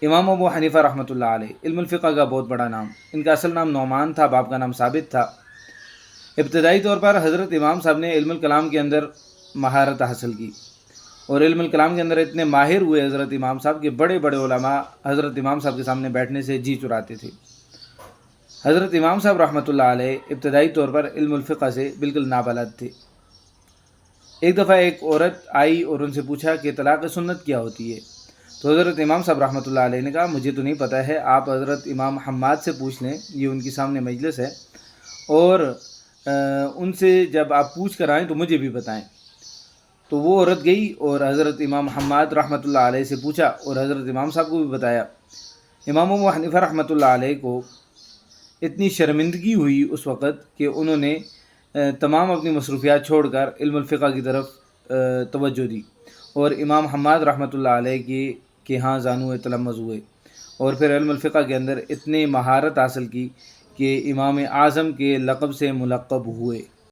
امام ابو حنیفہ رحمۃ اللہ علیہ، علم الفقہ کا بہت بڑا نام، ان کا اصل نام نعمان تھا، باپ کا نام ثابت تھا۔ ابتدائی طور پر حضرت امام صاحب نے علم الکلام کے اندر مہارت حاصل کی، اور علم الکلام کے اندر اتنے ماہر ہوئے حضرت امام صاحب کہ بڑے بڑے علماء حضرت امام صاحب کے سامنے بیٹھنے سے جی چراتے تھے۔ حضرت امام صاحب رحمۃ اللہ علیہ ابتدائی طور پر علم الفقہ سے بالکل نابلد تھے۔ ایک دفعہ ایک عورت آئی اور ان سے پوچھا کہ طلاق سنت کیا ہوتی ہے، تو حضرت امام صاحب رحمۃ اللہ علیہ نے کہا مجھے تو نہیں پتہ ہے، آپ حضرت امام حماد سے پوچھ لیں، یہ ان کی سامنے مجلس ہے، اور ان سے جب آپ پوچھ کر آئیں تو مجھے بھی بتائیں۔ تو وہ عورت گئی اور حضرت امام حماد رحمۃ اللہ علیہ سے پوچھا، اور حضرت امام صاحب کو بھی بتایا۔ امام ابو حنیفہ رحمۃ اللہ علیہ کو اتنی شرمندگی ہوئی اس وقت کہ انہوں نے تمام اپنی مصروفیات چھوڑ کر علم الفقہ کی طرف توجہ دی، اور امام حماد رحمۃ اللہ علیہ کے ہاں زانو تلمذ ہوئے، اور پھر علم الفقہ کے اندر اتنی مہارت حاصل کی کہ امام اعظم کے لقب سے ملقب ہوئے۔